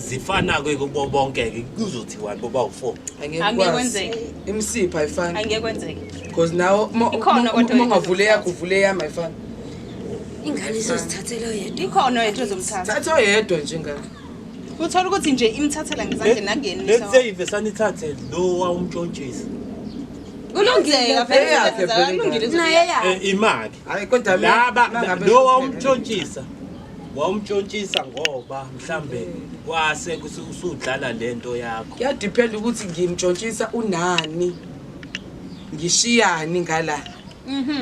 zifana ke kubo bonke ke kuzothi wani boba u4 angeke kwenzeke imsipha ayifani angeke kwenzeke because now ungavule yakho uvule yami ayifani ingane izosithathela yedwa ikhono yethu ezomthatha thatha oyedwa nje ngane uthola ukuthi nje imthathela ngezandleni angeni let's say if sanithathe lo wawumtshontsisa kulungile phela kulungile naye ya imali hayi kodwa laba lo wawumtshontsisa ngoba mhlambe wase usudlala lento yakho kuyadepend ukuthi ngimtshontsisa unani ngishiyani ngala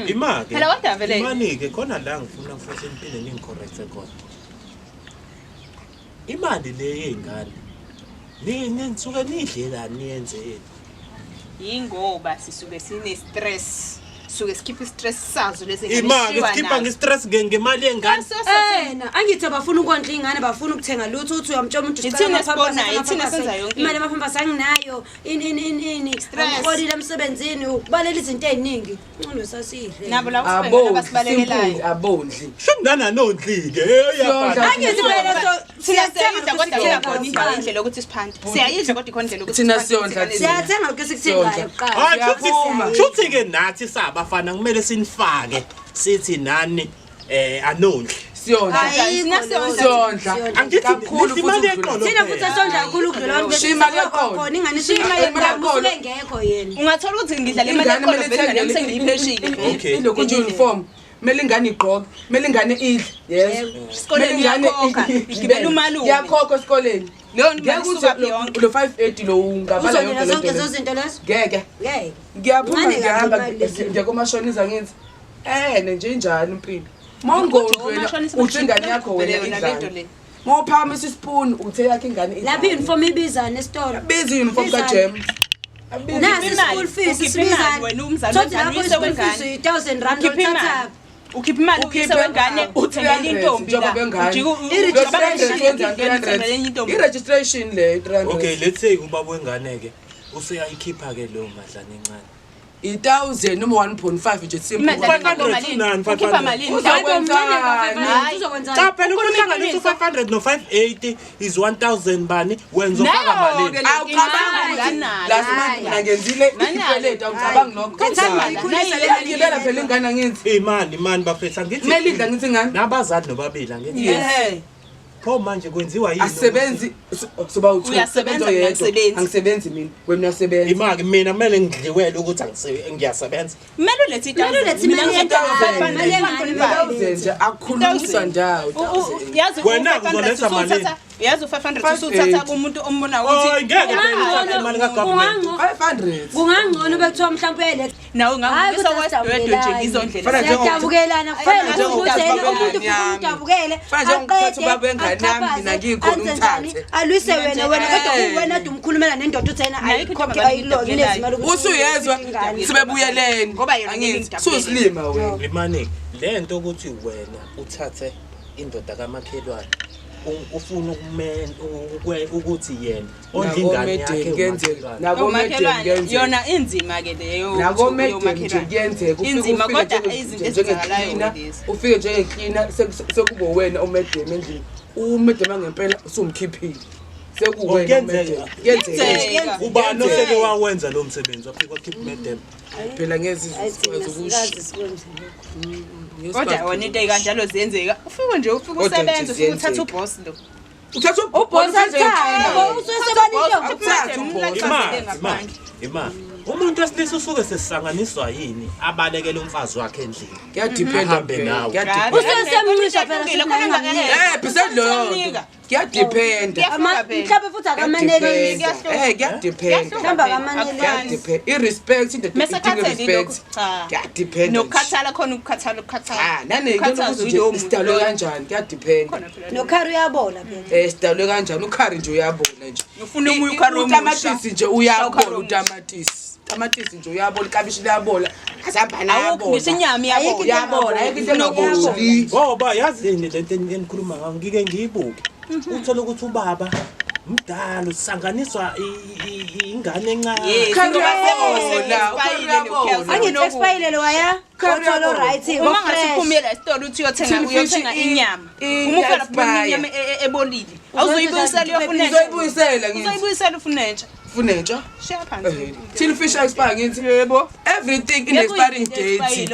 imali phela kodwa vele imali ke khona la ngifuna futhi impinde ningicorrect khona imali le yengane nisuke nidlela niyenzeni yingoba sisuke sine stress suke sikhipha stress sazo lezi imali sikhipha ngestress ngemali yengane angithi abafuna ukondla ingane bafuna ukuthenga lutho uthi uyamtshela umuntu ithina sibona ithina senza yonke imali amaphampa sanginayo ini ngiholile emsebenzini ukubalela izinto eziningi ngcono sasidle nabo la usibengela basibalekelayo abondli shungana nondlike angithi phela siyathenga kodwa kuyakhona indlela yokuthi siphande siyayidla kodwa ikhona indlela yokuthi thina siyondla siyathenga ukuthi sikuthengayo kuqala hayi futhi ke nathi sabafana kumele sinifake sithi nani anondli siyondla kakhulu imali yeqolo thina futhi sondla kakhulu ukudlula abantu Shima yeqolo. khona ingane shima yeqolo ngekho yena ungathola ukuthi ngidlala imali yakho vele ngane msengiyipheshile okay ilokho uniform mele ingane igqoke mele ingane idle yes esikoleni yakhokha igibela umalume yakhokha esikoleni leyo ngisuka yonke lo 580 lo ungabala uzonela zonke yonke lezo zinto lezo ngeke ngeke ngiyaphuma Ngane ngihamba kancane lezi. nje komashonisa ngithi nje njalo impilo mongo wena uthi ingane yakho wena idlala mawuphamisa ispoon uthe yakhe ingane lapha uniform ibizana esitolo busy uniform ka James nasi school fees sibizana wena umzali thothi wengane lapho uyise school fees wengane 1000 rand ukhipha imali uthatha ukhipha imali uyise wengane uthengela intombi la i-registration le 300 okay let's say ubaba wengane ke useyayikhipha ke lo madlana encane 1000 noma 1.5 nje simple 500 ukhipha malini cha phela ukuhlanganisa 500 no 580 is 1000 bani wenza ufaka malini last month ngenzile ikweleta ucabanga lokho ngiyibela phela ingane ngithi imani bafetha ngithi melidla ngithi ngani nabazali nobabili ngithi pho manje kwenziwa yini asebenzi soba uyasebenza angisebenzi mina wena uyasebenza imali mina kumele ngidliwele ukuthi ngiyasebenza kumele ulethe mina ngiyathenga nje akukhulumiswa ndawo yazi wena uzoletha malini yazi u500 usuthatha kumuntu ombona ukuthi ngeke phela imali kaGovernment 500 kungangcono bekuthiwa mhlawumbe ele nawe ngangisa kwedwe nje ngizondlela siyabukelana kuphela ukuthi umuntu udabukele ukuthatha ubaba wengane yami mina ngikhona umthathe alwise wena kodwa uwena ade umkhulumela nendoda uthena ayikhokhe ayiloki nezimali usuyezwa sibebuyeleni ngoba yena angithi susilima wena imani lento ukuthi wena uthathe indoda kamakhelwane ufuna ukuthi yena ondingane yakhe ngenzeka nakomakhelwane yona inzima ke leyo nakomakhelwane ngenzeka inzima kodwa izinto ezenzakalayo ufike nje cleaner sekubo wena umedem endlini umedem ngempela usumkhiphile sekuwena ngenzeka uba noseke wawenza lo msebenzi wafika wakhipha medem phela ngezizwe ukusho kodwa wona into ekanjalo ziyenzeka ufike nje ufike usebenza ufike uthatha uboss lo uthatha uboss athaya ima umuntu wesilisa usuke sesisanganiswa yini abalekele umfazi wakhe endlini kuyadependa ahambe nawe usesemncisha phela bisedlo kuyadependa mhlawumbe futhi akamaneli kuyadependa mhlawumbe akamaneli i-respect into respect kuyadependa nokukhathala khona ukukhathala nanento sidalwe kanjani kuyadependa nokhari uyabola phela sidalwe kanjani ukhari nje uyabola nje ufuna umoya ukhari utamatisi nje uyabola utamatisi nje uyabola ikabishi liyabola asihamba nayabola ngisinyama yabola ayikho into engaboli ngoba yazini lento enikhuluma ngayo ngike ngiyibuke uthola ukuthi ubaba mdala usanganiswa ingane encane angithi expired waya khotolo right uma ngasiphumela esitolo uthi uyothenga inyama uma ufela phuma inyama ebolile Awuzoyibuyisela uyofuna entsha. Uzoyibuyisela ngithi. Uzoyibuyisela ufuna entsha. Ufuna entsha? Shaya phansi. Till fish expire ngithi. Yebo. Everything in expiring date.